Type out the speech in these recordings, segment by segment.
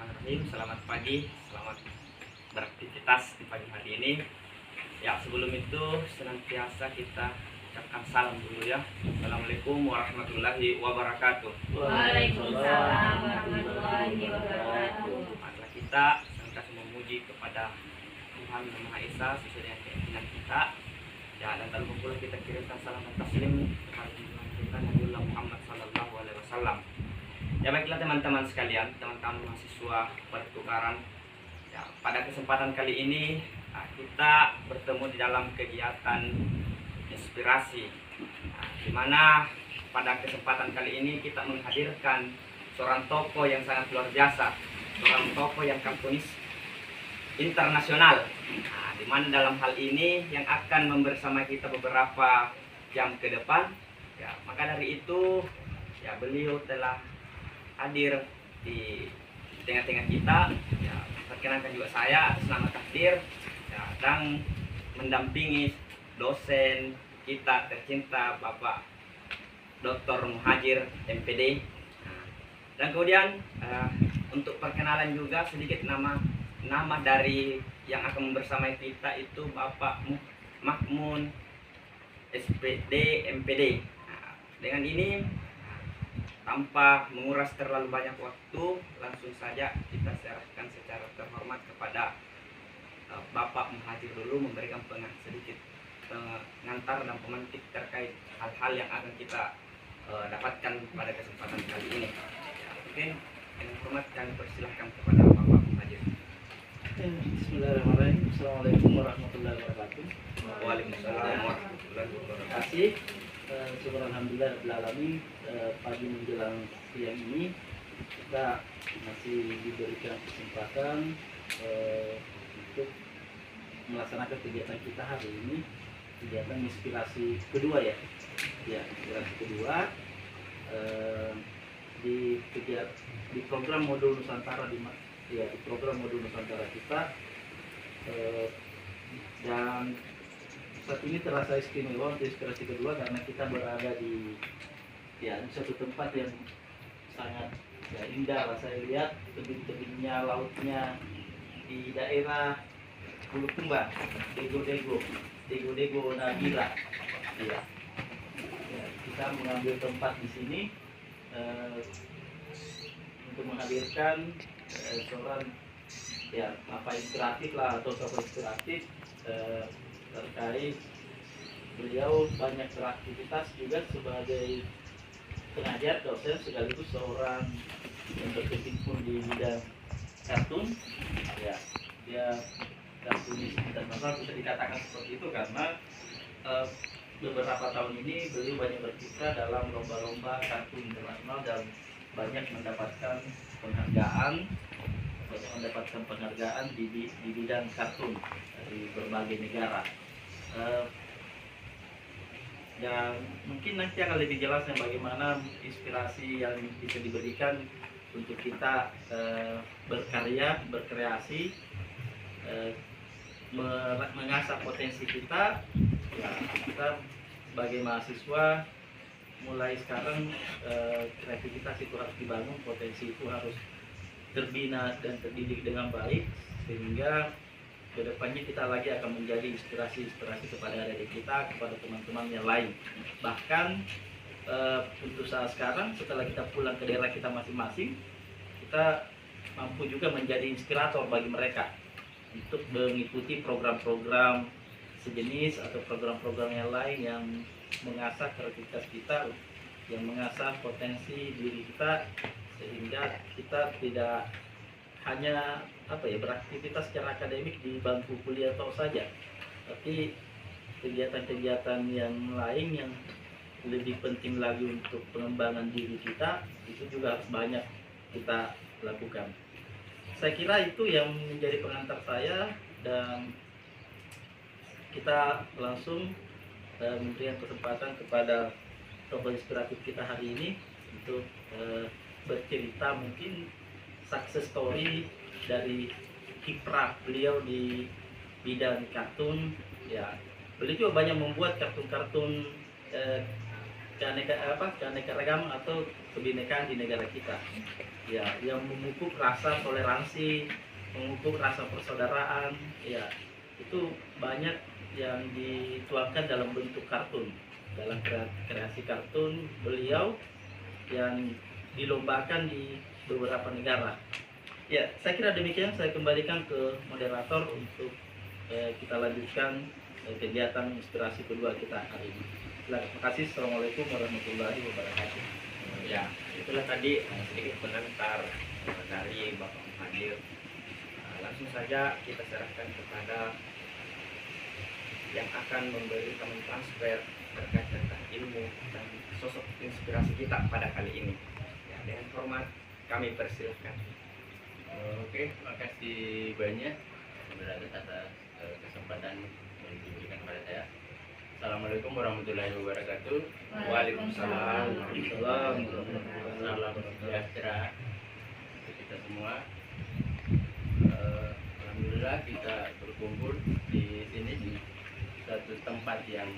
Bismillahirrahmanirrahim. Selamat pagi, selamat beraktivitas di pagi hari ini. Ya, sebelum itu senantiasa kita ucapkan salam dulu ya. Assalamualaikum warahmatullahi wabarakatuh. Waalaikumsalam warahmatullahi wabarakatuh. Marilah kita senantiasa memuji kepada Tuhan Yang Maha Esa sesuai dengan keyakinan kita. Ya, dan tak lupa pula kita kirimkan salam dan taslim kepada junjungan kita Nabiullah Muhammad sallallahu alaihi wasallam. Ya, baiklah teman-teman sekalian, teman-teman mahasiswa pertukaran. Ya, pada kesempatan kali ini kita bertemu di dalam kegiatan inspirasi. Di mana pada kesempatan kali ini kita menghadirkan seorang tokoh yang sangat luar biasa, seorang tokoh yang kartunis internasional. Di mana dalam hal ini yang akan membersama kita beberapa jam ke depan. Ya, maka dari itu ya beliau telah hadir di tengah-tengah kita. Ya, perkenankan juga saya atas nama takdir ya, dan mendampingi dosen kita tercinta Bapak Dr. Muhajir MPD. Dan kemudian untuk perkenalan juga sedikit nama dari yang akan membersamai kita itu Bapak Makmun SPD MPD. Dengan ini tanpa menguras terlalu banyak waktu, langsung saja kita serahkan secara terhormat kepada Bapak Muhajir dulu memberikan sedikit pengantar dan pemantik terkait hal-hal yang akan kita dapatkan pada kesempatan kali ini. Ya, oke, dengan hormat kami persilahkan kepada Bapak Muhajir. Bismillahirrahmanirrahim. Assalamualaikum warahmatullahi wabarakatuh. Waalaikumsalam warahmatullahi wabarakatuh. Terima kasih. Syukur alhamdulillah alamin, pagi menjelang siang ini kita masih diberikan kesempatan untuk melaksanakan kegiatan kita hari ini, kegiatan inspirasi kedua ya. Ya, inspirasi kedua di program modul Nusantara di program modul Nusantara kita, dan saat ini terasa istimewa untuk inspirasi kedua karena kita berada di suatu tempat yang sangat indah. Saya lihat tebing-tebingnya, lautnya di daerah Bulukumba, Dego Nabila. Ya, kita mengambil tempat di sini untuk menghadirkan seorang inspiratif lah, atau tokoh inspiratif terkait beliau banyak beraktivitas juga sebagai pengajar, dosen, sekaligus seorang yang berkecimpung di bidang kartun. Ya, dia kartunis internasional, bisa dikatakan seperti itu karena beberapa tahun ini beliau banyak berkiprah dalam lomba-lomba kartun internasional dan banyak mendapatkan penghargaan di bidang kartun dari berbagai negara. Dan mungkin nanti akan lebih jelasnya bagaimana inspirasi yang bisa diberikan untuk kita berkarya, berkreasi, mengasah potensi kita. Ya, kita sebagai mahasiswa mulai sekarang kreativitas itu harus dibangun, potensi itu harus terbina dan terdidik dengan baik, sehingga kedepannya kita lagi akan menjadi inspirasi kepada adik kita, kepada teman-teman yang lain. Bahkan untuk saat sekarang setelah kita pulang ke daerah kita masing-masing, kita mampu juga menjadi inspirator bagi mereka untuk mengikuti program-program sejenis atau program-program yang lain yang mengasah kreativitas kita, yang mengasah potensi diri kita, sehingga kita tidak hanya beraktivitas secara akademik di bangku kuliah atau saja, tapi kegiatan-kegiatan yang lain yang lebih penting lagi untuk pengembangan diri kita itu juga harus banyak kita lakukan. Saya kira itu yang menjadi pengantar saya, dan kita langsung memberikan kesempatan kepada tokoh inspiratif kita hari ini untuk bercerita mungkin success story dari kiprah beliau di bidang kartun. Ya, beliau juga banyak membuat kartun-kartun keanekaragaman atau kebinekaan di negara kita. Ya, yang memupuk rasa toleransi, memupuk rasa persaudaraan. Ya, itu banyak yang dituangkan dalam bentuk kartun. Dalam kreasi kartun beliau yang dilombakan di beberapa negara. Ya, saya kira demikian. Saya kembalikan ke moderator untuk kita lanjutkan kegiatan inspirasi kedua kita hari ini. Terima kasih. Assalamualaikum warahmatullahi wabarakatuh. Ya, itulah tadi sedikit pengantar dari Bapak Muhadir. Langsung saja kita serahkan kepada yang akan memberikan transfer terkait tentang ilmu dan sosok inspirasi kita pada kali ini. Ya, dengan hormat kami persilahkan. Oke, makasih banyak atas kesempatan yang diberikan kepada saya. Assalamualaikum warahmatullahi wabarakatuh. Waalaikumsalam. Salam sejahtera untuk kita semua. Alhamdulillah kita berkumpul di sini di satu tempat yang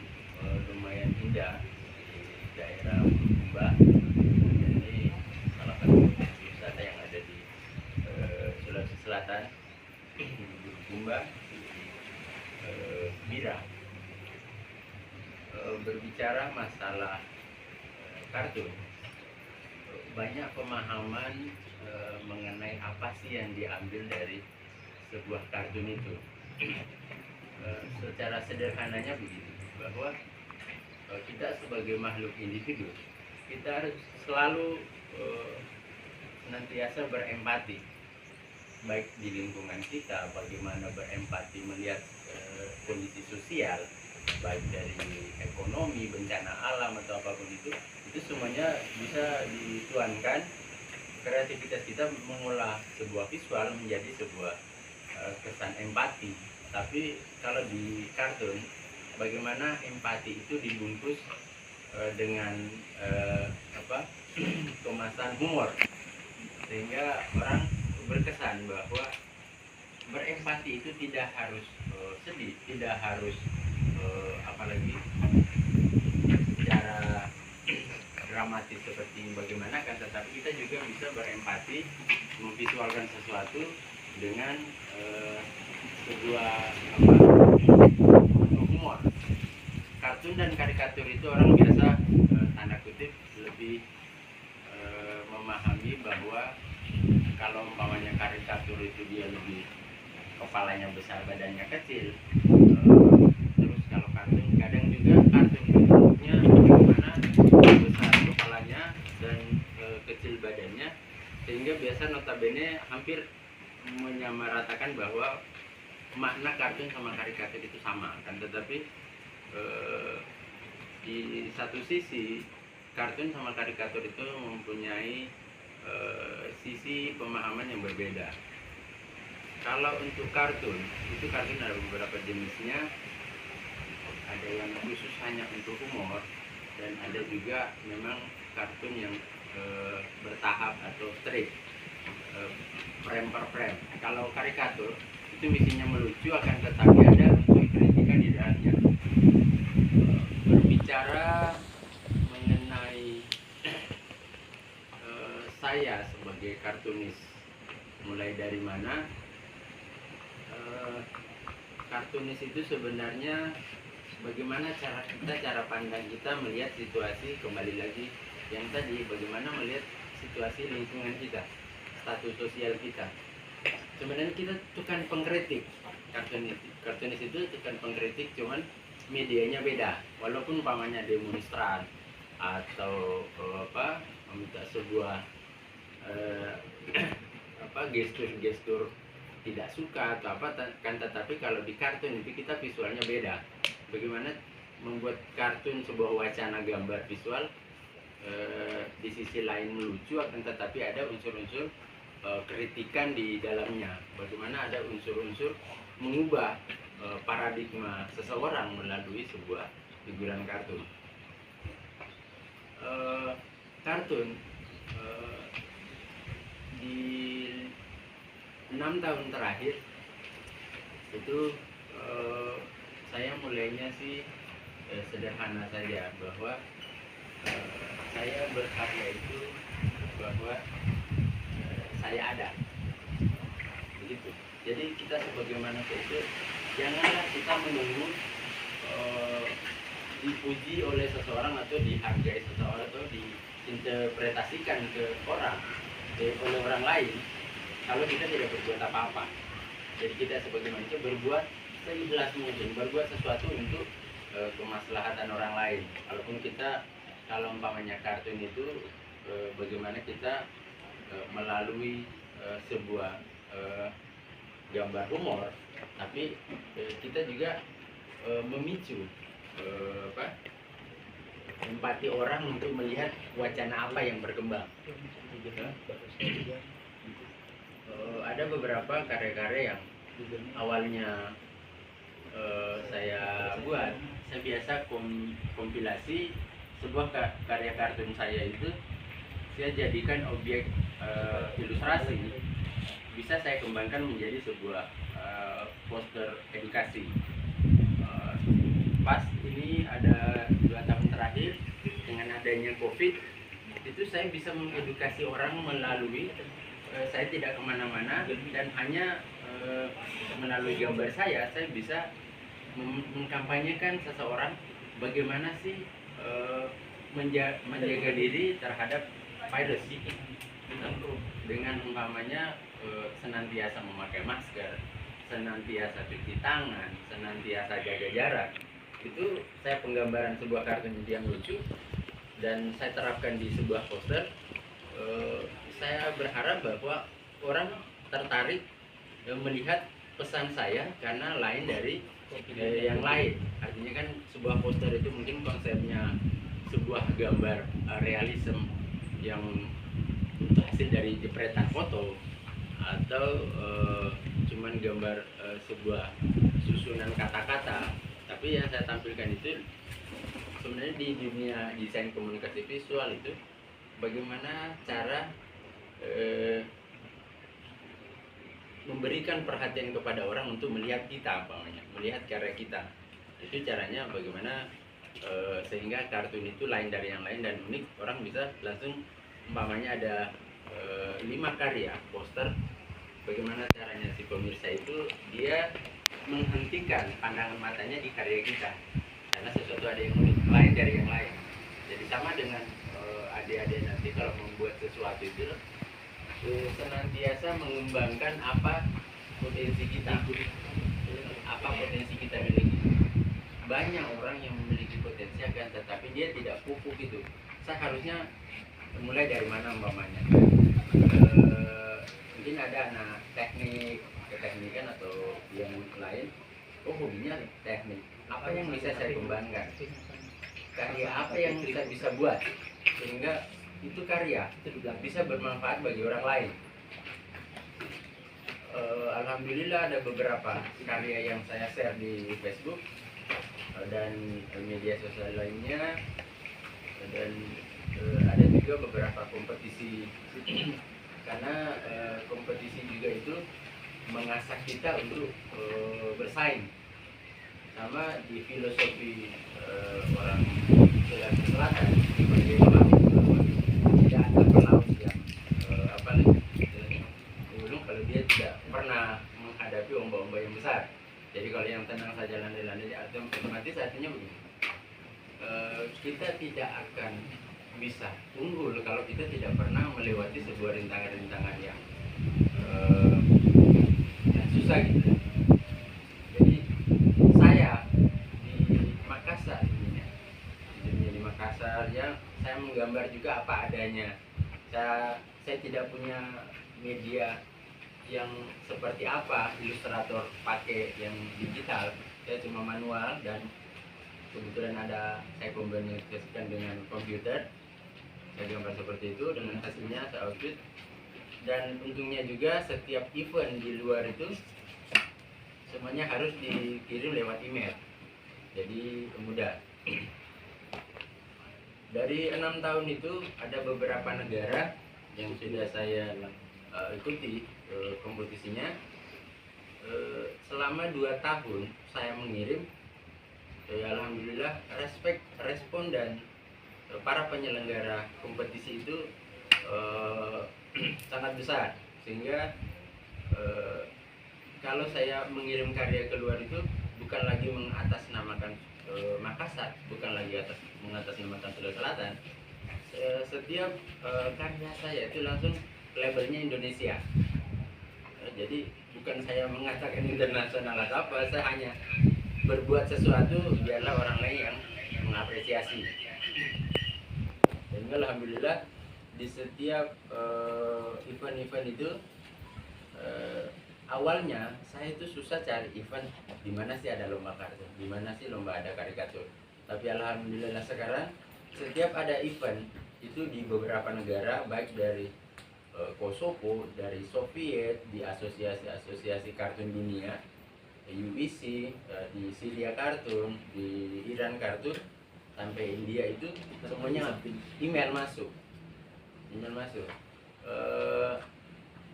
lumayan indah di daerah Bulukumba. Jadi salah satu wisata yang ada di Sulawesi Selatan, Bulukumba, Bira. Berbicara masalah kartun, banyak pemahaman mengenai apa sih yang diambil dari sebuah kartun itu. Secara sederhananya begitu, bahwa kita sebagai makhluk individu, kita harus selalu senantiasa berempati, baik di lingkungan kita, bagaimana berempati melihat kondisi sosial, baik dari ekonomi, bencana alam atau apapun itu semuanya bisa dituankan. Kreativitas kita mengolah sebuah visual menjadi sebuah kesan empati. Tapi kalau di kartun, bagaimana empati itu dibungkus dengan kemasan humor, sehingga orang berkesan bahwa berempati itu tidak harus sedih, tidak harus apalagi secara dramatis seperti bagaimana kan, tetapi kita juga bisa berempati, memvisualkan sesuatu dengan sebuah humor. Kartun dan karikatur itu orang biasa tanda kutip lebih memahami bahwa kalau umpamanya karikatur itu dia lebih kepalanya besar badannya kecil. Terus kalau kartun, kadang juga kartun bentuknya bagaimana besar kepalanya dan kecil badannya, sehingga biasa notabene hampir menyamaratakan bahwa makna kartun sama karikatur itu sama kan, tetapi di satu sisi kartun sama karikatur itu mempunyai sisi pemahaman yang berbeda. Kalau untuk kartun, itu kartun ada beberapa jenisnya. Ada yang khusus hanya untuk humor, dan ada juga memang kartun yang bertahap atau strip, frame per frame. Kalau karikatur itu misinya melucu, akan tetapi ada unsur kritikan di dalamnya. Berbicara mengenai saya sebagai kartunis, mulai dari mana? Kartunis itu sebenarnya bagaimana cara pandang kita melihat situasi, kembali lagi yang tadi, bagaimana melihat situasi lingkungan kita, status sosial kita. Sebenarnya kita bukan pengkritik. Kartunis itu bukan pengkritik, cuman medianya beda. Walaupun umpamanya demonstran atau meminta sebuah gestur tidak suka atau apa kan, tetapi kalau di kartun itu kita visualnya beda. Bagaimana membuat kartun sebuah wacana gambar visual di sisi lain melucu, akan tetapi ada unsur-unsur kritikan di dalamnya. Bagaimana ada unsur-unsur mengubah paradigma seseorang melalui sebuah figuran kartun. Kartun di 6 tahun terakhir itu saya mulainya sih sederhana saja, bahwa saya berkarya itu bahwa saya ada, begitu. Jadi kita sebagai manusia itu janganlah kita menunggu dipuji oleh seseorang atau dihargai seseorang atau diinterpretasikan ke orang oleh orang lain kalau kita tidak berbuat apa-apa. Jadi kita sebagai manusia berbuat seikhlas mungkin, berbuat sesuatu untuk kemaslahatan orang lain. Walaupun kita, kalau umpamanya kartun itu bagaimana kita melalui sebuah gambar humor, tapi kita juga memicu empati orang untuk melihat wacana apa yang berkembang. Ada beberapa karya-karya yang awalnya saya buat, saya biasa kompilasi sebuah karya kartun saya itu, saya jadikan objek ilustrasi, bisa saya kembangkan menjadi sebuah poster edukasi. Pas ini ada 2 tahun terakhir dengan adanya COVID, itu saya bisa mengedukasi orang melalui saya tidak kemana-mana dan hanya melalui gambar saya bisa mengkampanyekan seseorang bagaimana sih menjaga diri terhadap virus dengan umpamanya senantiasa memakai masker, senantiasa cuci tangan, senantiasa jaga jarak. Itu saya penggambaran sebuah kartun yang lucu dan saya terapkan di sebuah poster. Saya berharap bahwa orang tertarik melihat pesan saya karena lain dari yang lain. Artinya kan sebuah poster itu mungkin konsepnya sebuah gambar realisme yang hasil dari jepretan foto atau cuman gambar sebuah susunan kata-kata. Tapi yang saya tampilkan itu sebenarnya di dunia desain komunikasi visual itu bagaimana cara memberikan perhatian kepada orang untuk melihat kita, melihat karya kita. Itu caranya bagaimana sehingga kartun itu lain dari yang lain dan unik. Orang bisa langsung umpamanya ada 5 karya poster, bagaimana caranya si pemirsa itu dia menghentikan pandangan matanya di karya kita karena sesuatu ada yang unik, lain dari yang lain. Jadi sama dengan adik-adik nanti kalau membuat sesuatu itu senantiasa mengembangkan apa potensi kita, apa potensi kita miliki. Banyak orang yang memiliki potensi akan tetapi dia tidak pupuk itu. Saya harusnya mulai dari mana umpamanya? Mungkin ada anak teknik, keteknikan atau yang lain, hobinya teknik. Apa yang bisa saya kembangkan? Karya apa yang kita bisa buat sehingga itu karya bisa bermanfaat bagi orang lain. Alhamdulillah ada beberapa karya yang saya share di Facebook dan media sosial lainnya, dan ada juga beberapa kompetisi karena kompetisi juga itu mengasah kita untuk bersaing. Sama di filosofi orang selatan sebagai tidak ada pelaut yang ulung kalau dia tidak pernah menghadapi ombak-ombak yang besar. Jadi kalau yang tenang saja landai-landai otomatis artinya begini, kita tidak akan bisa unggul kalau kita tidak pernah melewati sebuah rintangan-rintangan yang susah gitu. Jadi saya di Makassar di Makassar ya, saya menggambar juga apa adanya. Saya tidak punya media yang seperti apa ilustrator pakai yang digital, saya cuma manual dan kebetulan ada saya kombinasikan dengan komputer. Saya gambar seperti itu dengan hasilnya saya output, dan untungnya juga setiap event di luar itu semuanya harus dikirim lewat email, jadi mudah. Dari 6 tahun itu ada beberapa negara yang sudah saya ikuti kompetisinya. Selama 2 tahun saya mengirim, alhamdulillah respon dan para penyelenggara kompetisi itu sangat besar, sehingga kalau saya mengirim karya keluar itu bukan lagi mengatasnamakan Makassar, bukan lagi mengatasnamakan Sulawesi Selatan. Setiap karya saya itu langsung labelnya Indonesia. Jadi bukan saya mengatakan internasional atau apa, saya hanya berbuat sesuatu biarlah orang lain yang mengapresiasi. Sehingga alhamdulillah di setiap event-event itu awalnya saya itu susah cari event di mana sih ada lomba kartun, di mana sih lomba ada karikatur. Tapi alhamdulillah sekarang setiap ada event itu di beberapa negara, baik dari Kosovo, dari Soviet, di asosiasi kartun dunia, UEC, di Syria kartun, di Iran kartun, sampai India, itu semuanya email masuk.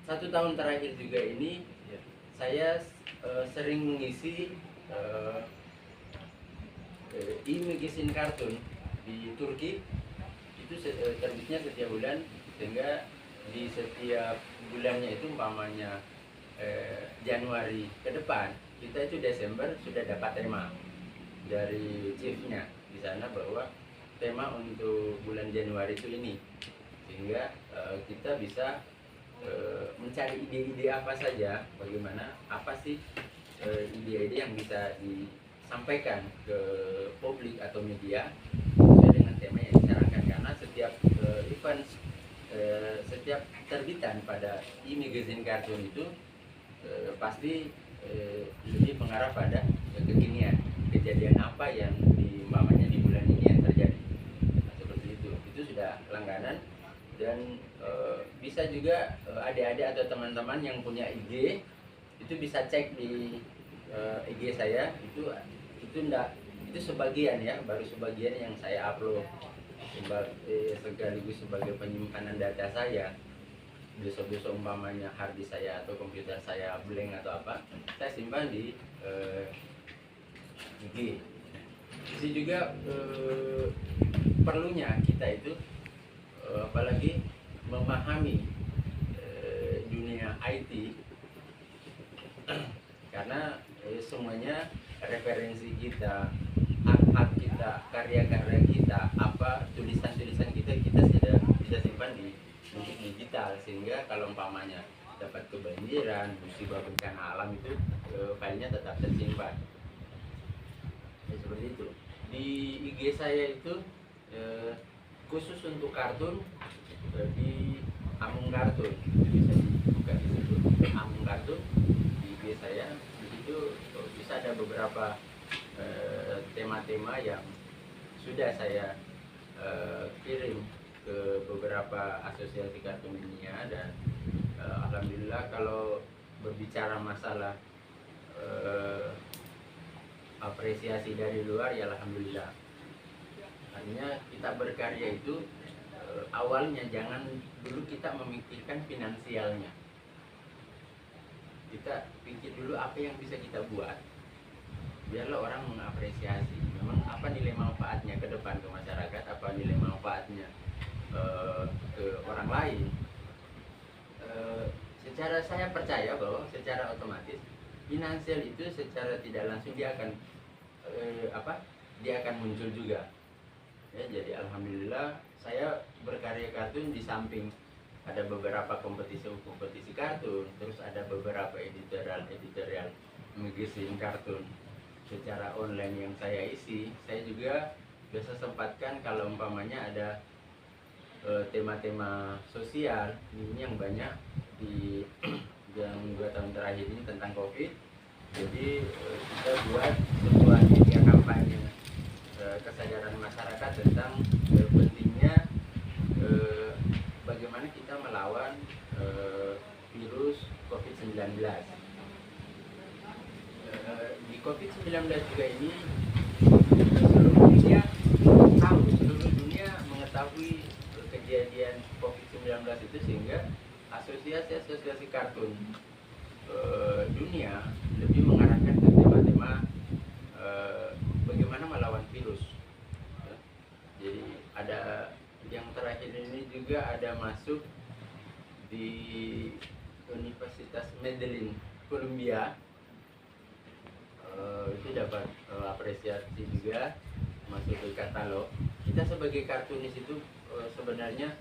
Satu tahun terakhir juga ini saya sering mengisi e-magazine kartun di Turki. Itu terbitnya setiap bulan, sehingga di setiap bulannya itu umpamanya Januari ke depan, kita itu Desember sudah dapat tema dari chiefnya di sana bahwa tema untuk bulan Januari itu ini, sehingga kita bisa mencari ide-ide apa saja, bagaimana apa sih ide-ide yang bisa disampaikan ke publik atau media sesuai dengan tema yang disarankan. Karena setiap event, setiap terbitan pada e-magazine kartun itu pasti lebih mengarah pada kekinian, kejadian apa yang umpamanya di bulan ini yang terjadi. Nah, seperti itu sudah langganan. Dan bisa juga adik-adik atau teman-teman yang punya IG itu bisa cek di IG saya, itu sebagian ya, baru sebagian yang saya upload sekaligus sebagai penyimpanan data saya. Besok-besok umpamanya hard disk saya atau komputer saya blank atau apa, saya simpan di IG. Itu juga perlunya kita itu apalagi memahami dunia IT, karena semuanya referensi kita, hak kita, karya-karya kita, apa tulisan-tulisan kita sudah bisa simpan di bentuk digital, sehingga kalau umpamanya dapat kebanjiran, musibah bencana alam, itu filenya tetap tersimpan. Ya, seperti itu. Di IG saya itu khusus untuk kartun di Amung Kartun, bisa dibuka di situ, Amung Kartun di IG saya. Di situ bisa ada beberapa tema-tema yang sudah saya kirim ke beberapa asosiasi kartun dunia. Dan alhamdulillah kalau berbicara masalah apresiasi dari luar, ya alhamdulillah. Artinya kita berkarya itu awalnya jangan dulu kita memikirkan finansialnya, kita pikir dulu apa yang bisa kita buat, biarlah orang mengapresiasi memang apa nilai manfaatnya ke depan ke masyarakat, apa nilai manfaatnya ke orang lain. Secara saya percaya bahwa secara otomatis finansial itu secara tidak langsung dia akan dia akan muncul juga. Ya, jadi alhamdulillah saya berkarya kartun di samping ada beberapa kompetisi kartun, terus ada beberapa editorial magazine kartun secara online yang saya isi. Saya juga biasa sempatkan kalau umpamanya ada tema-tema sosial ini yang banyak di yang 2 tahun terakhir ini tentang COVID. Jadi kita buat sebuah media kampanye kesadaran masyarakat tentang pentingnya bagaimana kita melawan virus COVID-19. Di COVID-19 juga ini seluruh dunia tahu, seluruh dunia mengetahui kejadian COVID-19 itu, sehingga asosiasi kartun dunia lebih mengarahkan ke tema-tema bagaimana melawan virus. Jadi ada ada yang terakhir ini juga ada masuk di Universitas Medellin, Columbia. Itu dapat apresiasi juga, masuk ke katalog. Kita sebagai kartunis itu sebenarnya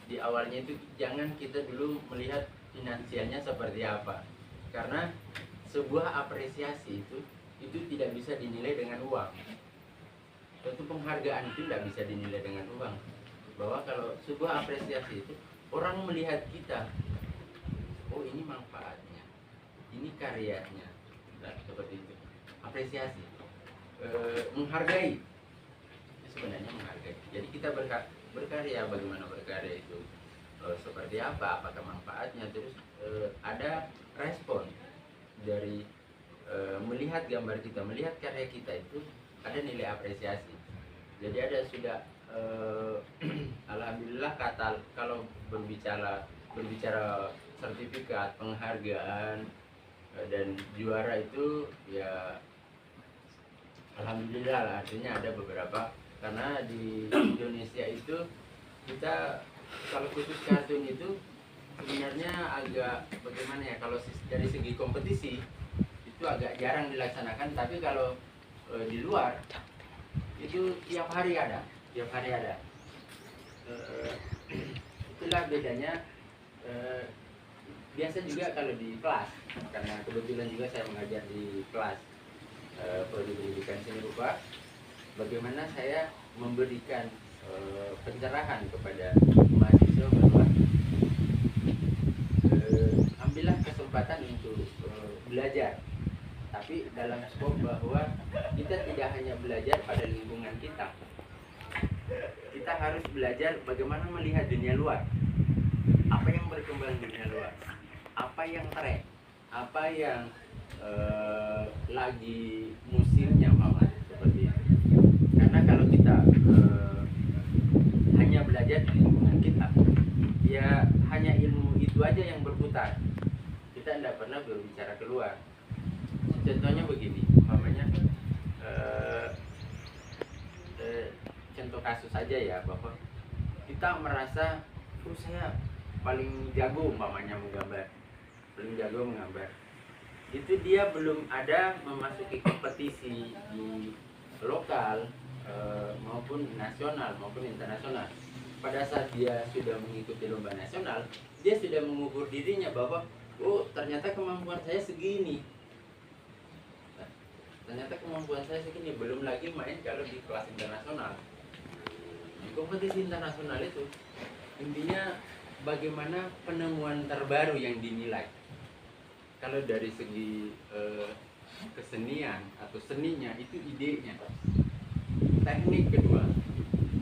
di awalnya itu jangan kita dulu melihat finansialnya seperti apa, karena sebuah apresiasi itu tidak bisa dinilai dengan uang. Tentu penghargaan itu tidak bisa dinilai dengan uang. Bahwa kalau sebuah apresiasi itu orang melihat kita, oh ini manfaatnya, ini karyanya, nah, seperti itu. Apresiasi, menghargai, itu sebenarnya menghargai. Jadi kita berkarya, bagaimana berkarya itu seperti apa, apakah manfaatnya, terus ada respon dari melihat gambar kita, melihat karya kita itu ada nilai apresiasi. Jadi ada sudah alhamdulillah kalau berbicara sertifikat, penghargaan dan juara itu ya alhamdulillah lah, artinya ada beberapa. Karena di Indonesia itu kita kalau khusus kartun itu sebenarnya agak bagaimana ya, kalau dari segi kompetisi itu agak jarang dilaksanakan, tapi kalau di luar itu tiap hari ada. Itulah bedanya. Biasa juga kalau di kelas, karena kebetulan juga saya mengajar di kelas prodi pendidikan seni rupa, bagaimana saya memberikan pencerahan kepada mahasiswa bahwa ambillah kesempatan untuk belajar, tapi dalam skop bahwa kita tidak hanya belajar pada lingkungan kita harus belajar bagaimana melihat dunia luar, apa yang berkembang di dunia luar, apa yang tren, apa yang lagi musimnya, Mama, seperti itu. Karena kalau kita hanya belajar di lingkungan kita, ya hanya ilmu itu aja yang berputar, kita tidak pernah berbicara keluar. Contohnya begini, mamanya contoh kasus saja ya, bahwa kita merasa saya paling jago umpamanya menggambar, itu dia belum ada memasuki kompetisi di lokal maupun nasional maupun internasional. Pada saat dia sudah mengikuti lomba nasional, dia sudah mengukur dirinya bahwa oh ternyata kemampuan saya segini, belum lagi main kalau di kelas internasional. Di kompetisi internasional itu intinya bagaimana penemuan terbaru yang dinilai. Kalau dari segi kesenian atau seninya itu idenya, teknik kedua,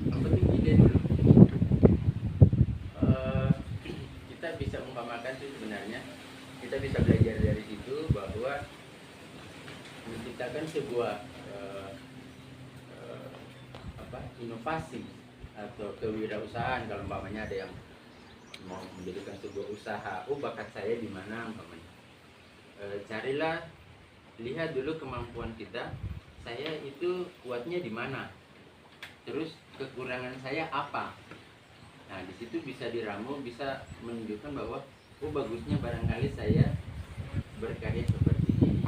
yang penting ide dulu. Kita bisa umpamakan itu sebenarnya, kita bisa belajar dari situ bahwa menciptakan sebuah inovasi atau kewirausahaan. Kalau umpamanya ada yang mau menjadikan sebuah usaha, oh bakat saya di mana umpamanya, carilah, lihat dulu kemampuan kita, saya itu kuatnya di mana, terus kekurangan saya apa. Nah di situ bisa diramu, bisa menunjukkan bahwa oh bagusnya barangkali saya berkarya seperti ini.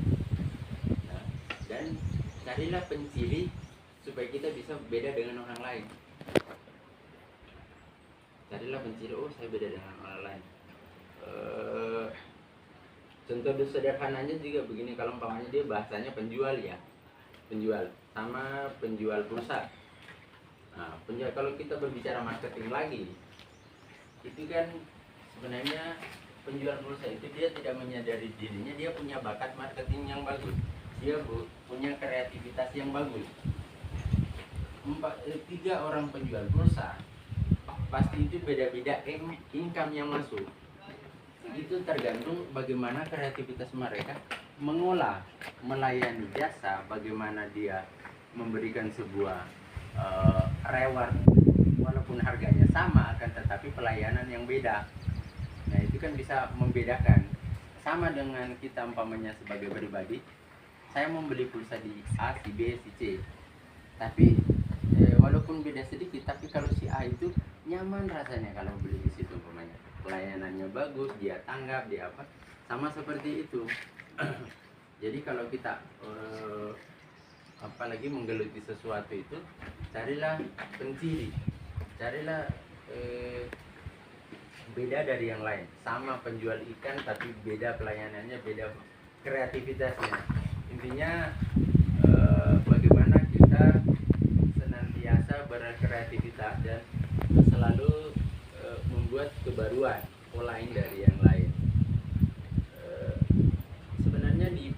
Nah, dan carilah penciri supaya kita bisa beda dengan orang lain. Carilah penciri, oh saya beda dengan orang lain. Contoh sederhananya juga begini, kalau umpamanya dia bahasanya penjual ya, penjual sama penjual pulsa. Nah, kalau kita berbicara marketing lagi, itu kan sebenarnya penjual pulsa itu dia tidak menyadari dirinya, dia punya bakat marketing yang bagus, dia punya kreativitas yang bagus. 3 orang penjual pulsa pasti itu beda-beda income yang masuk. Itu tergantung bagaimana kreativitas mereka mengolah, melayani jasa, bagaimana dia memberikan sebuah reward walaupun harganya sama, akan tetapi pelayanan yang beda. Nah itu kan bisa membedakan. Sama dengan kita umpamanya sebagai pribadi, saya membeli pulsa di A, si B, si C, tapi walaupun beda sedikit, tapi kalau si A itu nyaman rasanya kalau beli di situ umpamanya, pelayanannya bagus, dia tanggap, dia apa, sama seperti itu. Jadi kalau kita apalagi menggeluti sesuatu itu, carilah penciri, carilah beda dari yang lain. Sama penjual ikan tapi beda pelayanannya, beda kreativitasnya. Intinya bagaimana kita senantiasa berkreativitas dan selalu membuat kebaruan, pola lain dari yang lain. Sebenarnya di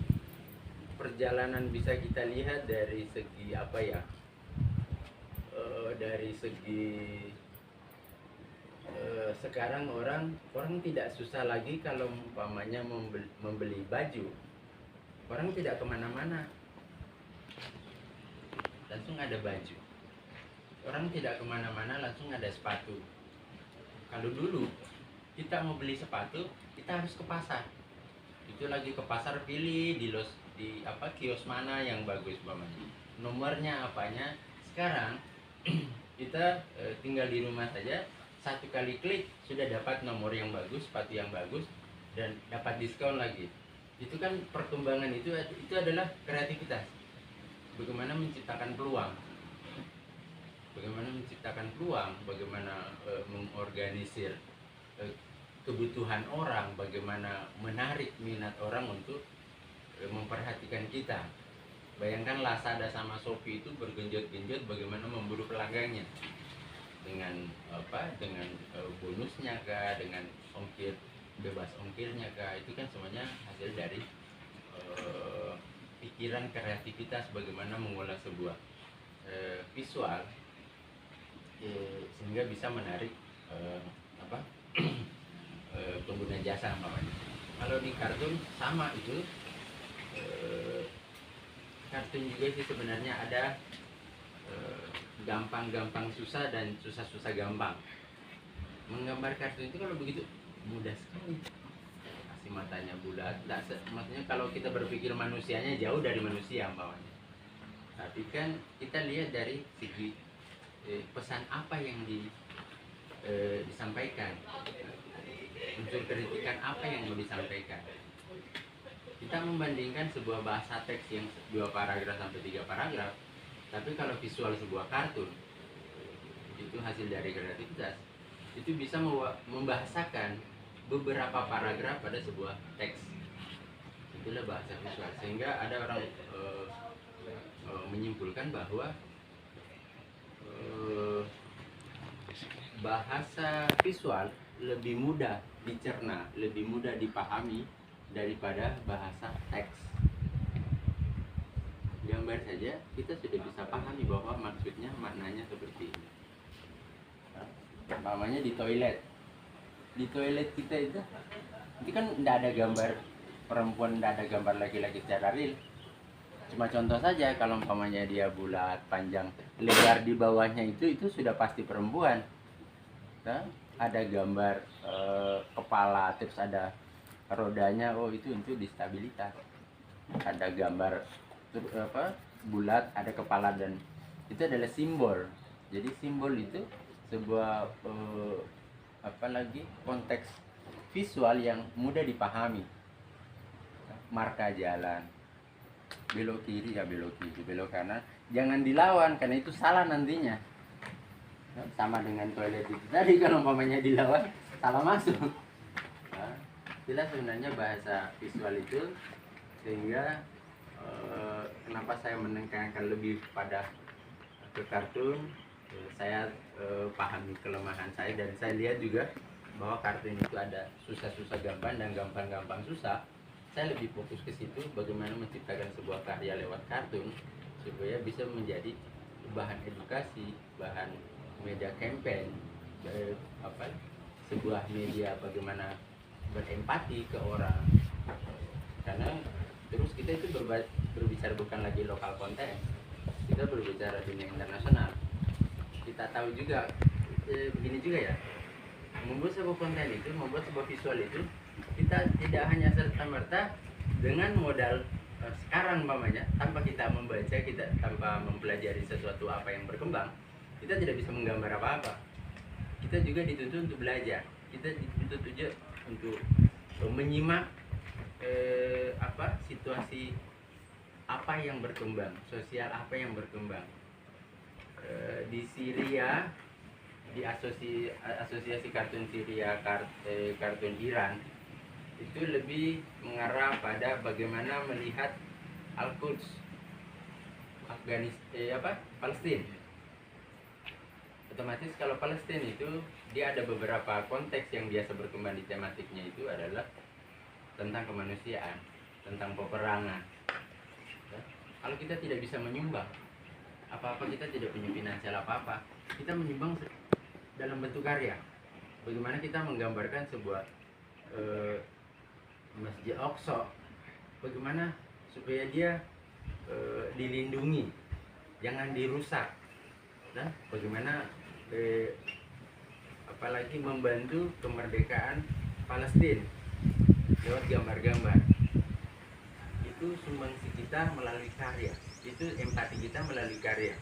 perjalanan bisa kita lihat dari segi apa ya, dari segi sekarang orang tidak susah lagi kalau umpamanya membeli baju. Orang tidak kemana-mana, langsung ada baju. Orang tidak kemana-mana, langsung ada sepatu. Kalau dulu kita mau beli sepatu, kita harus ke pasar. Itu lagi ke pasar, pilih di kios mana yang bagus umpamanya, nomornya apanya. Sekarang kita tinggal di rumah saja, satu kali klik sudah dapat nomor yang bagus, sepatu yang bagus, dan dapat diskon lagi. Itu kan perkembangan, itu adalah kreativitas. Bagaimana menciptakan peluang, bagaimana mengorganisir kebutuhan orang, bagaimana menarik minat orang untuk memperhatikan kita. Bayangkan Lazada sama Shopee itu bergenjot-genjot bagaimana memburu pelanggannya dengan bonusnya kah, dengan ongkir, bebas ongkirnya kah. Itu kan semuanya hasil dari pikiran kreativitas bagaimana mengolah sebuah visual sehingga bisa menarik pengguna jasa namanya. Kalau di kartun sama itu, kartun juga sih sebenarnya ada gampang-gampang susah dan susah-susah gampang. Menggambar kartun itu kalau begitu mudah sekali. Kasih matanya bulat, maksudnya kalau kita berpikir manusianya jauh dari manusia umpamanya. Tapi kan kita lihat dari segi pesan apa yang disampaikan, unsur kritikan apa yang mau disampaikan. Kita membandingkan sebuah bahasa teks yang 2 paragraf sampai 3 paragraf, tapi kalau visual sebuah kartun itu hasil dari kreativitas, itu bisa membahasakan beberapa paragraf pada sebuah teks. Itulah bahasa visual. Sehingga ada orang menyimpulkan bahwa bahasa visual lebih mudah dicerna, lebih mudah dipahami daripada bahasa teks. Gambar saja kita sudah bisa pahami bahwa maksudnya, maknanya seperti ini. Umpamanya di toilet kita itu kan tidak ada gambar perempuan, tidak ada gambar laki-laki secara real. Cuma contoh saja, kalau umpamanya dia bulat, panjang, lebar di bawahnya itu sudah pasti perempuan. Nah, ada gambar kepala, terus ada rodanya, oh itu untuk distabilitas. Ada gambar bulat, ada kepala, dan itu adalah simbol. Jadi simbol itu sebuah konteks visual yang mudah dipahami. Marka jalan, belok kiri ya belok kiri, belok kanan jangan dilawan karena itu salah nantinya. Sama dengan toilet itu tadi, kalau umpamanya dilawan salah masuk. Itulah sebenarnya bahasa visual itu, sehingga kenapa saya menekankan lebih pada ke kartun. Saya pahami kelemahan saya, dan saya lihat juga bahwa kartun itu ada susah-susah gampang dan gampang-gampang susah. Saya lebih fokus ke situ, bagaimana menciptakan sebuah karya lewat kartun supaya bisa menjadi bahan edukasi, bahan media campaign, sebuah media bagaimana berempati ke orang. Karena terus kita itu berbicara bukan lagi lokal konten, kita berbicara dunia internasional. Kita tahu juga begini juga ya, membuat sebuah konten itu, membuat sebuah visual itu, kita tidak hanya serta-merta dengan modal sekarang umpamanya, tanpa kita membaca, kita tanpa mempelajari sesuatu apa yang berkembang, kita tidak bisa menggambar apa-apa. Kita juga dituntut untuk belajar, kita dituntut juga untuk menyimak situasi apa yang berkembang, sosial apa yang berkembang di Syria, di asosiasi kartun Syria, kartun Iran itu lebih mengarah pada bagaimana melihat Al-Quds, Palestina. Otomatis kalau Palestina itu dia ada beberapa konteks yang biasa berkembang di tematiknya, itu adalah tentang kemanusiaan, tentang peperangan. Ya. Kalau kita tidak bisa menyumbang apa-apa, kita tidak punya finansial apa-apa, kita menyumbang dalam bentuk karya. Bagaimana kita menggambarkan sebuah Masjid Aqsa, bagaimana supaya dia dilindungi, jangan dirusak. Nah, bagaimana apalagi membantu kemerdekaan Palestina lewat gambar-gambar. Itu sumbangsi kita melalui karya, itu empati kita melalui karya.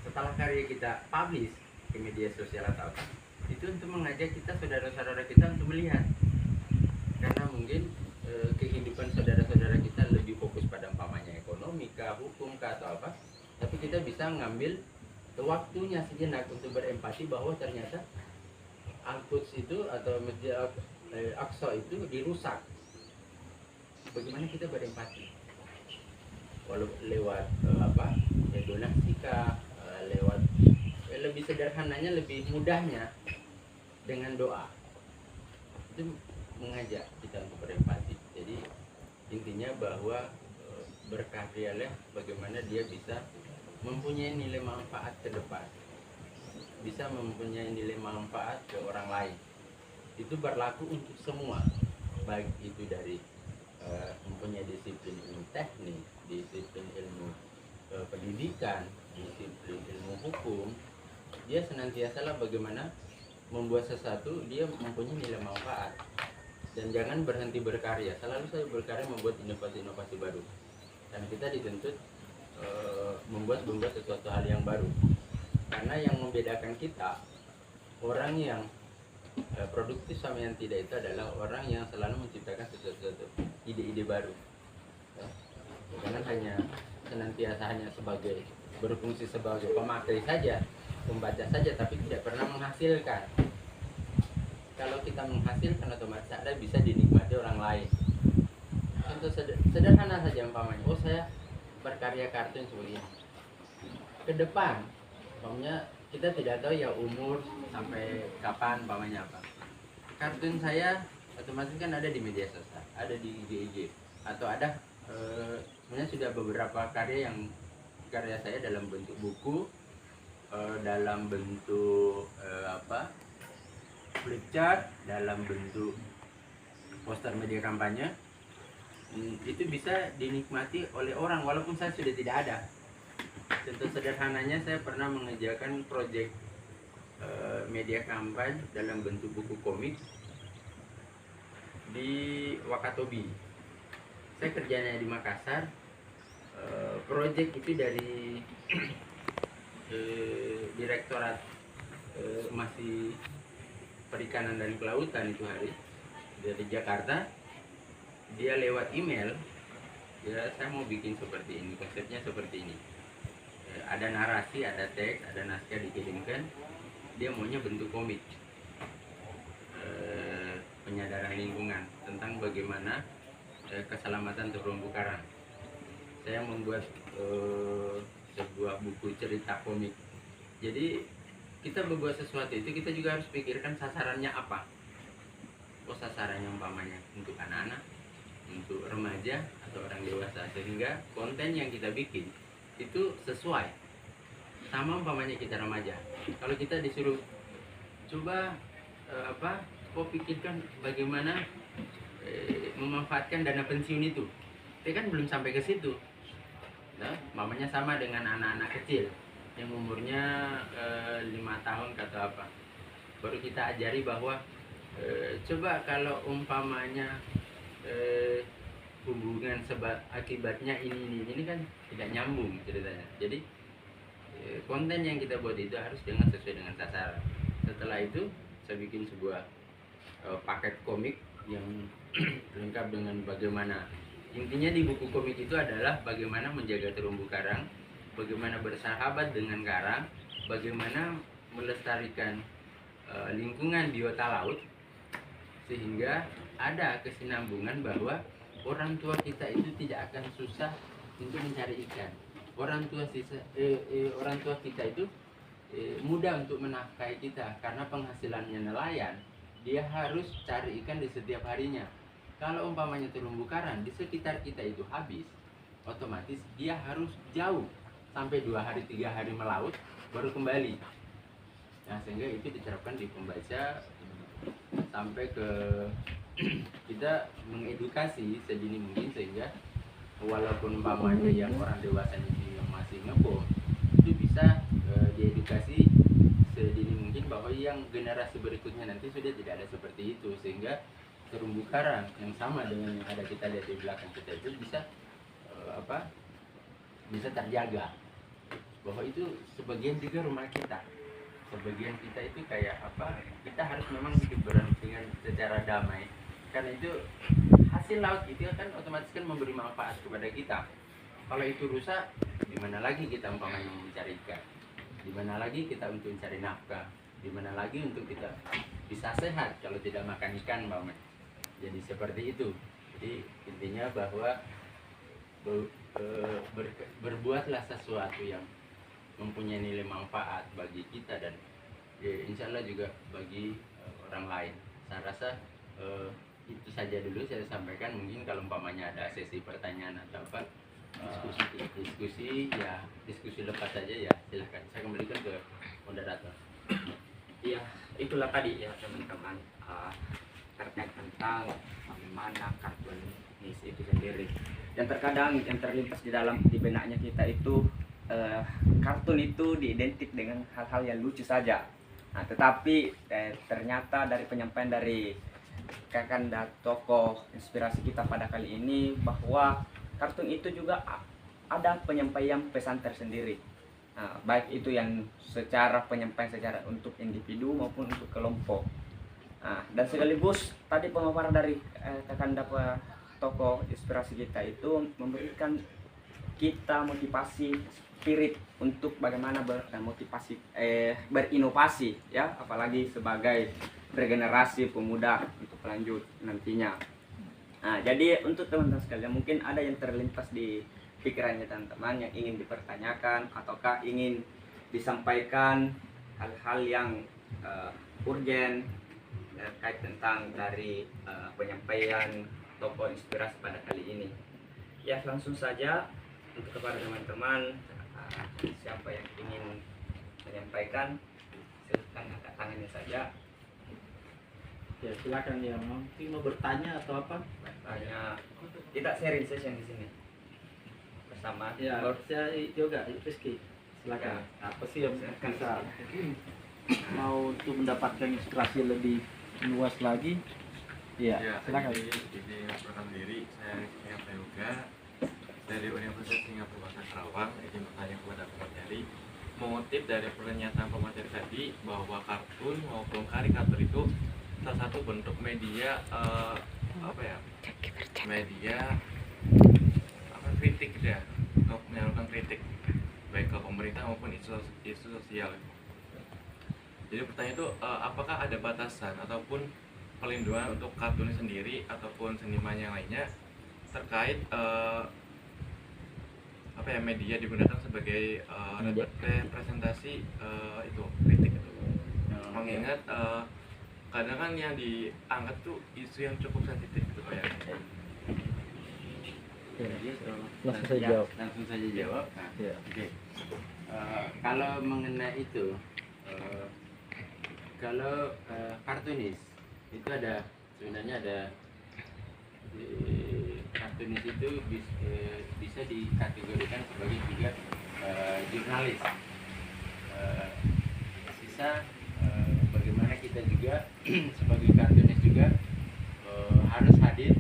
Setelah karya kita publish di media sosial atau apa, itu untuk mengajak kita, saudara-saudara kita untuk melihat. Karena mungkin kehidupan saudara-saudara kita lebih fokus pada umpamanya ekonomi kah, hukum kah, atau apa, tapi kita bisa ngambil waktunya sejenak untuk berempati bahwa ternyata Al-Quds itu atau Masjid Aqsa itu dirusak. Bagaimana kita berempati? Walau lewat donasi kah, lewat lebih sederhananya, lebih mudahnya dengan doa. Itu mengajak kita untuk berempati. Jadi intinya bahwa berkaryalah bagaimana dia bisa mempunyai nilai manfaat ke depan, bisa mempunyai nilai manfaat ke orang lain. Itu berlaku untuk semua, baik itu dari mempunyai disiplin ilmu teknik, disiplin ilmu pendidikan, disiplin ilmu hukum. Dia senantiasalah bagaimana membuat sesuatu dia mempunyai nilai manfaat. Dan jangan berhenti berkarya, selalu saya berkarya membuat inovasi-inovasi baru. Karena kita dituntut membuat sesuatu hal yang baru. Karena yang membedakan kita, orang yang produktif sama yang tidak, itu adalah orang yang selalu menciptakan sesuatu ide-ide baru. Ya. Jangan hanya senantiasa hanya sebagai berfungsi sebagai pemakai saja, pembaca saja, tapi tidak pernah menghasilkan. Kalau kita menghasilkan, otomatis ada bisa dinikmati orang lain. Contoh sederhana saja umpamanya, saya berkarya kartun seperti ini. Ke depan, umpamanya kita tidak tahu ya umur sampai kapan umpamanya apa. Kartun saya otomatis kan ada di media sosial, ada di IG, atau ada sebenarnya sudah beberapa karya saya dalam bentuk buku, dalam bentuk flip chart, dalam bentuk poster media kampanye. Itu bisa dinikmati oleh orang walaupun saya sudah tidak ada. Contoh sederhananya, saya pernah mengerjakan proyek media kampanye dalam bentuk buku komik di Wakatobi. Saya kerjanya di Makassar. Proyek itu dari Direktorat masih Perikanan dan Kelautan itu hari dari Jakarta. Dia lewat email, ya saya mau bikin seperti ini, konsepnya seperti ini. Ada narasi, ada teks, ada naskah dikirimkan. Dia maunya bentuk komik, penyadaran lingkungan tentang bagaimana keselamatan terumbu karang. Saya membuat sebuah buku cerita komik. Jadi kita berbuat sesuatu itu kita juga harus pikirkan sasarannya apa. Sasarannya umpamanya untuk anak-anak, untuk remaja atau orang dewasa, sehingga konten yang kita bikin itu sesuai sama umpamanya kita remaja. Kalau kita disuruh coba pikirkan bagaimana memanfaatkan dana pensiun itu, tapi kan belum sampai ke situ. Nah, umpamanya sama dengan anak-anak kecil yang umurnya 5 tahun atau apa, baru kita ajari bahwa coba kalau umpamanya hubungan akibatnya ini kan tidak nyambung ceritanya. Jadi konten yang kita buat itu harus dengan sesuai dengan sasaran. Setelah itu saya bikin sebuah paket komik yang lengkap dengan bagaimana, intinya di buku komik itu adalah bagaimana menjaga terumbu karang, bagaimana bersahabat dengan karang, bagaimana melestarikan lingkungan biota laut, sehingga ada kesinambungan bahwa orang tua kita itu tidak akan susah untuk mencari ikan. Orang tua kita itu mudah untuk menafkahi kita karena penghasilannya nelayan. Dia harus cari ikan di setiap harinya. Kalau umpamanya terumbu karang di sekitar kita itu habis, otomatis dia harus jauh sampai 2 hari 3 hari melaut baru kembali. Nah, sehingga itu diterapkan di pembaca sampai ke kita mengedukasi sedini mungkin, sehingga walaupun umpamanya yang orang dewasa ini yang masih ngebom itu bisa diedukasi sedini mungkin bahwa yang generasi berikutnya nanti sudah tidak ada seperti itu, sehingga terumbu karang yang sama dengan yang ada kita lihat di belakang kita itu bisa bisa terjaga, bahwa itu sebagian juga rumah kita. Sebagian kita itu kayak kita harus memang hidup berdampingan secara damai, karena itu hasil laut itu kan otomatis kan memberi manfaat kepada kita. Kalau itu rusak, di mana lagi kita umpamanya mencari ikan, di mana lagi kita untuk mencari nafkah, di mana lagi untuk kita bisa sehat kalau tidak makan ikan, umpamanya. Jadi seperti itu. Jadi intinya bahwa berbuatlah sesuatu yang mempunyai nilai manfaat bagi kita dan insya Allah juga bagi orang lain. Saya rasa itu saja dulu saya sampaikan. Mungkin kalau umpamanya ada sesi pertanyaan atau diskusi ya diskusi lepas saja ya silahkan. Saya kembalikan ke moderator. Iya, itulah tadi ya teman-teman terkait tentang bagaimana kartun itu sendiri. Yang terkadang yang terlintas di benaknya kita itu kartun itu diidentik dengan hal-hal yang lucu saja. Nah, tetapi ternyata dari penyampaian dari kakanda tokoh inspirasi kita pada kali ini bahwa kartun itu juga ada penyampaian pesan tersendiri. Nah, baik itu yang secara penyampaian secara untuk individu maupun untuk kelompok. Nah, dan sekaligus tadi pemaparan dari kakanda tokoh inspirasi kita itu memberikan kita motivasi spirit untuk bagaimana berinovasi ya, apalagi sebagai regenerasi pemuda untuk lanjut nantinya. Nah, jadi untuk teman-teman sekalian mungkin ada yang terlintas di pikirannya teman-teman yang ingin dipertanyakan ataukah ingin disampaikan hal-hal yang urgen terkait tentang dari penyampaian tokoh inspirasi pada kali ini. Ya, langsung saja untuk kepada teman-teman siapa yang ingin menyampaikan silakan angkat tangannya saja. Ya, silakan ya, mungkin mau bertanya atau apa? Bertanya, tidak sharing session di sini bersama. Ya, saya juga Rizky. Silakan. Ya. Apa sih yang bisa mau untuk mendapatkan inspirasi lebih luas lagi? Ya, silakan. Jadi perkenalkan diri, saya Singapura Yoga dari Universitas Singapura Karawang. Izin bertanya kepada pemateri, motif dari pernyataan pemateri tadi bahwa kartun maupun karikatur itu salah satu bentuk media media kritik gitu ya, untuk menyalurkan kritik baik ke pemerintah maupun isu sosial. Jadi pertanyaan itu apakah ada batasan ataupun pelindungan untuk kartun sendiri ataupun seniman yang lainnya terkait media digunakan sebagai representasi itu kritik itu. Mengingat kadang kan yang diangkat tuh isu yang cukup sensitif gitu Pak ya. Langsung saja jawab. Nah, Ya. Oke. Kalau mengenai itu, kalau kartunis itu sebenarnya ada kartunis itu bisa dikategorikan sebagai juga jurnalis. Sisa bagaimana kita juga sebagai kartunis juga harus hadir,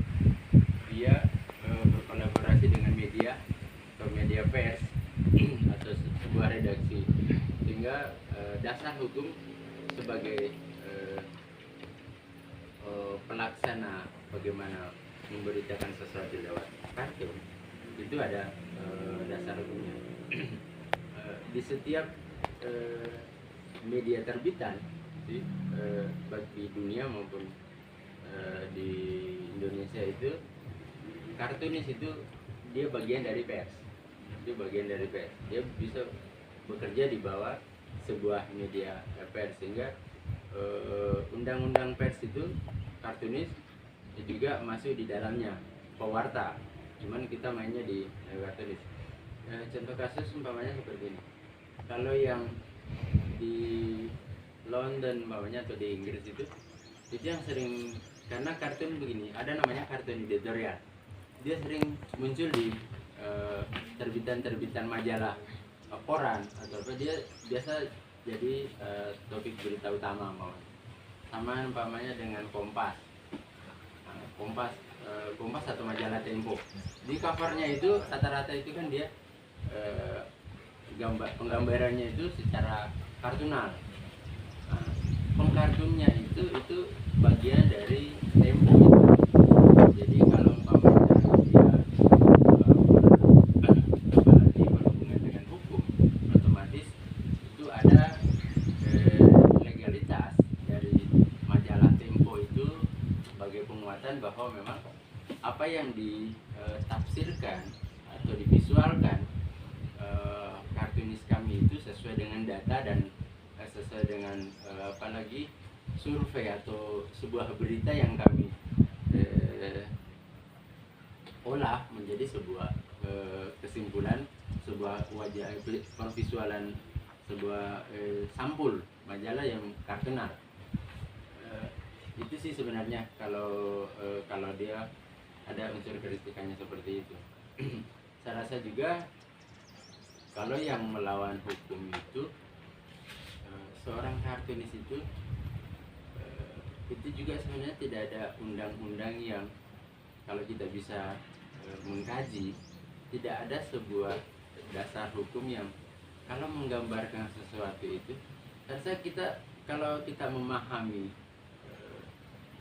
dia berkolaborasi dengan media atau media pers atau sebuah redaksi hukum sebagai pelaksana bagaimana memberitakan sesuatu lewat kartun itu ada dasar hukumnya. Di setiap media terbitan baik di dunia maupun di Indonesia itu kartunis itu dia bagian dari pers. Dia bisa bekerja di bawah sebuah media pers, sehingga undang-undang pers itu kartunis juga masuk di dalamnya, pewarta. Cuman kita mainnya di kartunis. Contoh kasus umpamanya seperti ini. Kalau yang di London umpamanya atau di Inggris itu yang sering, karena kartun begini, ada namanya kartun editorial. Dia sering muncul di terbitan-terbitan majalah, koran atau apa, dia biasa jadi topik berita utama sama umpamanya dengan Kompas. Kompas atau majalah Tempo. Di covernya itu rata-rata itu kan dia penggambarannya itu secara kartunal. Pengkartunnya itu bagian dari Tempo itu. Jadi kalau umpamanya dia apalagi berhubungan dengan hukum, otomatis itu ada legalitas dari majalah Tempo itu sebagai penguatan bahwa memang apa yang ditafsirkan atau divisualkan kartunis kami itu sesuai dengan data dan sesuai dengan apalagi survei atau sebuah berita yang kami olah menjadi sebuah kesimpulan, sebuah wajah pervisualan, sebuah sampul majalah yang kartunal. Itu sih sebenarnya kalau dia ada unsur kritikannya seperti itu. Saya rasa juga kalau yang melawan hukum itu seorang kartunis itu juga sebenarnya tidak ada undang-undang yang kalau kita bisa mengkaji, tidak ada sebuah dasar hukum yang kalau menggambarkan sesuatu itu, saya kita kalau kita memahami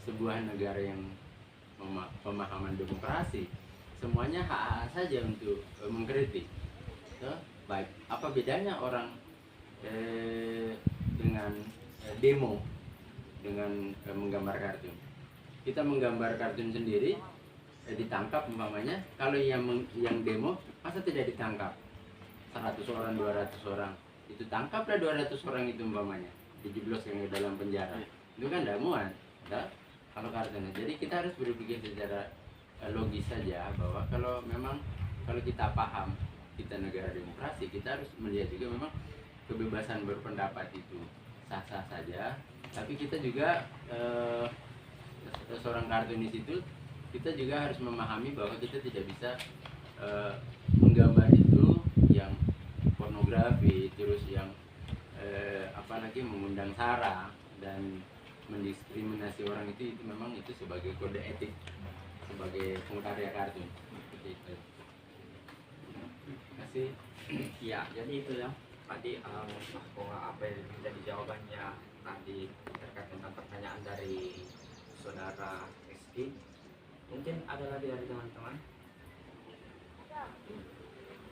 sebuah negara yang pemahaman demokrasi, semuanya hak saja untuk mengkritik. Baik, apa bedanya orang dengan demo dengan menggambar kartun? Kita menggambar kartun sendiri ditangkap umpamanya. Kalau yang demo masa tidak ditangkap 100 orang 200 orang, itu tangkaplah 200 orang itu umpamanya, dijebloskan ke dalam penjara. Itu kan tidak muat kalau kartun. Jadi kita harus berpikir secara logis saja bahwa kalau memang kalau kita paham kita negara demokrasi, kita harus melihat juga memang kebebasan berpendapat itu sah-sah saja. Tapi kita juga seorang kartunis itu kita juga harus memahami bahwa kita tidak bisa menggambar itu yang pornografi, terus yang apalagi mengundang sara dan mendiskriminasi orang itu memang itu sebagai kode etik sebagai pengkarya kartun. Seperti itu. Terima kasih. Ya, jadi itu ya tadi bahwa apa yang menjadi jawabannya tadi terkait tentang pertanyaan dari saudara Rizky. Mungkin ada lagi dari teman-teman.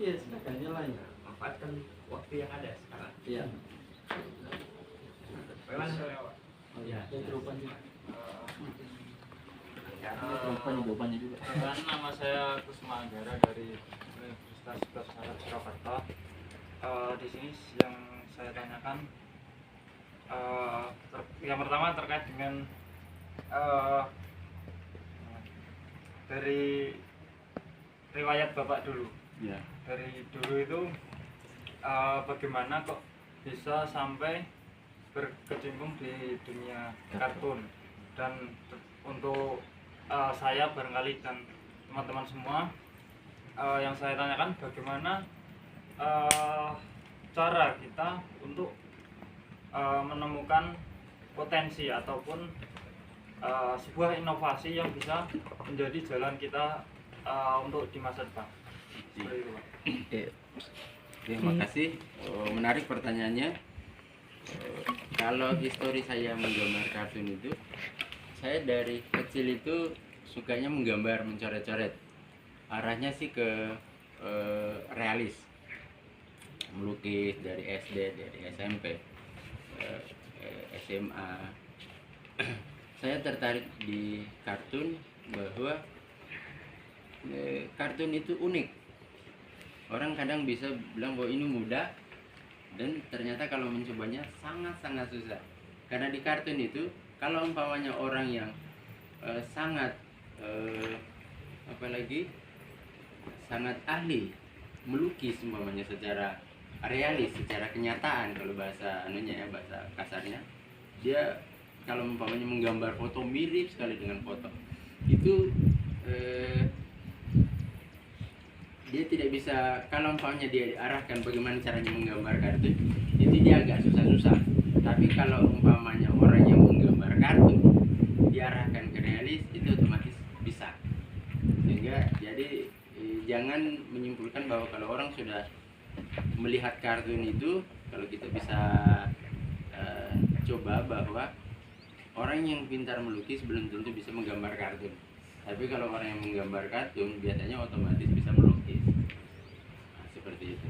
Iya, silakan jalan. Manfaatkan waktu yang ada sekarang. Iya. Bagaimana? Ya, jawabannya. Jawabannya juga. Nama saya Kusma Anggara dari Universitas Gajah Surakarta. Di sini yang saya tanyakan, yang pertama terkait dengan dari riwayat Bapak dulu. Ya. Dari dulu itu bagaimana kok bisa sampai berkecimpung di dunia kartun, dan untuk saya barangkali dan teman-teman semua, yang saya tanyakan bagaimana cara kita untuk menemukan potensi ataupun sebuah inovasi yang bisa menjadi jalan kita untuk di masa depan. Seperti itu, Pak. Terima kasih. Menarik pertanyaannya. Kalau histori saya menggambar kartun itu, saya dari kecil itu sukanya menggambar, mencoret-coret. Arahnya sih ke realis, melukis dari SD, dari SMP, SMA. Saya tertarik di kartun bahwa kartun itu unik. Orang kadang bisa bilang bahwa ini mudah, dan ternyata kalau mencobanya sangat-sangat susah. Karena di kartun itu, kalau umpamanya orang yang sangat sangat ahli melukis umpamanya secara realis, secara kenyataan, kalau bahasa anunya ya, bahasa kasarnya, dia kalau umpamanya menggambar foto mirip sekali dengan foto itu, dia tidak bisa. Kalau umpamanya dia diarahkan bagaimana caranya menggambar kartun, itu dia agak susah-susah. Tapi kalau umpamanya orang yang menggambar kartun diarahkan ke realis, itu otomatis bisa. Sehingga jadi jangan menyimpulkan bahwa kalau orang sudah melihat kartun itu, kalau kita bisa coba bahwa orang yang pintar melukis belum tentu bisa menggambar kartun. Tapi kalau orang yang menggambar kartun biasanya otomatis bisa melukis. Nah, seperti itu.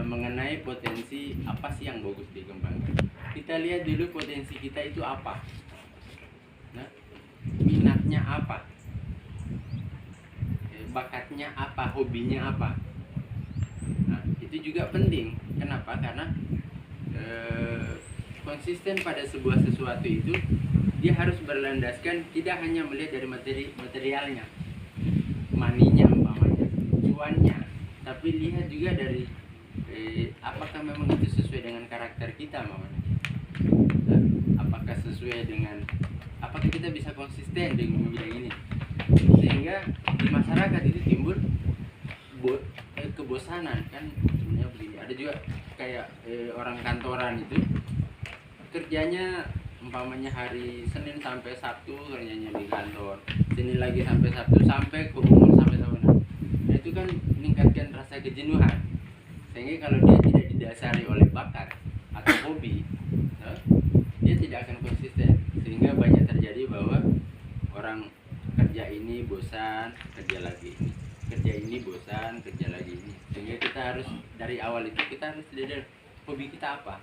Mengenai potensi apa sih yang bagus dikembangkan, kita lihat dulu potensi kita itu apa. Nah, minatnya apa, bakatnya apa, hobinya apa. Nah, itu juga penting. Kenapa? Karena konsisten pada sebuah sesuatu itu, dia harus berlandaskan tidak hanya melihat dari materialnya, maninya umpamanya, cuannya, tapi lihat juga dari apakah memang itu sesuai dengan karakter kita umpamanya. Nah, apakah sesuai dengan, apakah kita bisa konsisten dengan bidang ini, sehingga di masyarakat itu timbul kebosanan. Kan sebenarnya begini, ada juga kayak orang kantoran itu kerjanya umpamanya hari Senin sampai Sabtu kerjanya di kantor, Senin lagi sampai Sabtu, sampai ke umur sampai tahunan. Nah, itu kan meningkatkan rasa kejenuhan, sehingga kalau dia tidak didasari oleh bakat atau hobi, dia tidak akan konsisten, sehingga banyak terjadi bahwa orang kerja ini bosan, kerja lagi ini, kerja ini bosan, kerja lagi ini. Sehingga kita harus dari awal itu kita harus sadar hobi kita apa,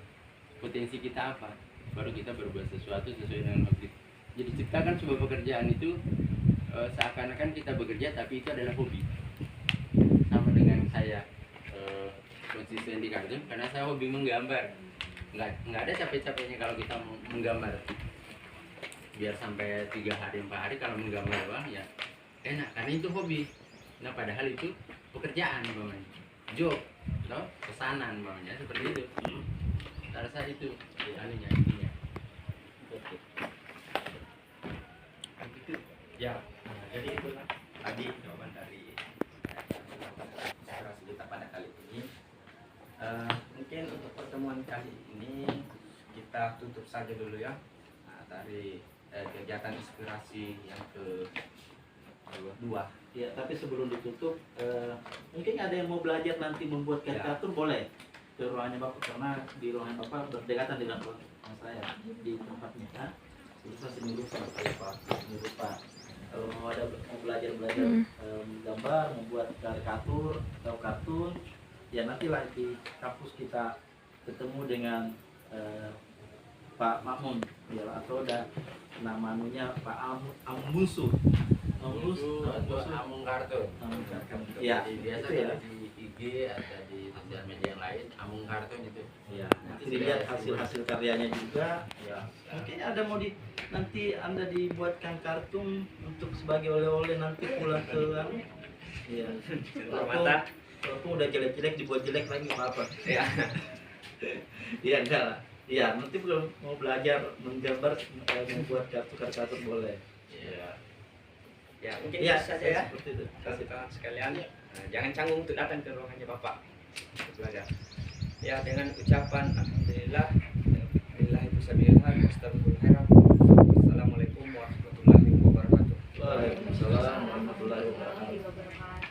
potensi kita apa, baru kita berbuat sesuatu sesuai dengan hobi. Jadi ciptakan sebuah pekerjaan itu seakan-akan kita bekerja, tapi itu adalah hobi. Sama dengan saya konsisten di kartun karena saya hobi menggambar. Nggak ada capek-capeknya kalau kita menggambar. Biar sampai 3 hari 4 hari kalau menggambar doang ya enak, karena itu hobi. Nah, padahal itu pekerjaan umpamanya, job, pesanan umpamanya, seperti itu. Saya rasa itu anunya, intinya. Itu ya. Nah, jadi itulah tadi jawaban dari inspirasi kita pada kali ini. Mungkin untuk pertemuan kali ini kita tutup saja dulu ya. Nah, dari kegiatan inspirasi yang kedua. Ya, tapi sebelum ditutup, mungkin ada yang mau belajar nanti membuat karikatur, boleh ke ruangannya Bapak, karena di ruangan Bapak berdekatan dengan ruangan saya di tempatnya kan. Bisa menyuruh Pak, menyuruh Pak. Kalau mau belajar menggambar, membuat karikatur atau kartun, ya nantilah di kampus kita ketemu dengan Pak Makmun, ya, atau ada nama anunya Pak Amunsu. Amung Kartun. Ya, Biasa itu ya. kalau di IG atau di sosial media yang lain, Amung Kartun itu. Ya, nanti dilihat hasil-hasil karyanya juga. Ya, mungkin ada mau nanti Anda dibuatkan kartun untuk sebagai oleh-oleh nanti pulang ke Iya. Walaupun udah jelek-jelek dibuat jelek lagi nggak apa-apa. Ya. Iya, enggak lah. Iya, nanti belum mau belajar menggambar, membuat karikatur boleh. Ya. Ya, mungkin Ya, itu saja ya. seperti itu. Teman-teman sekalian, jangan canggung untuk datang ke ruangannya Bapak untuk belajar. Ya, dengan ucapan alhamdulillah, billahi fisabilillah, Assalamualaikum warahmatullahi wabarakatuh. Waalaikumsalam warahmatullahi wabarakatuh.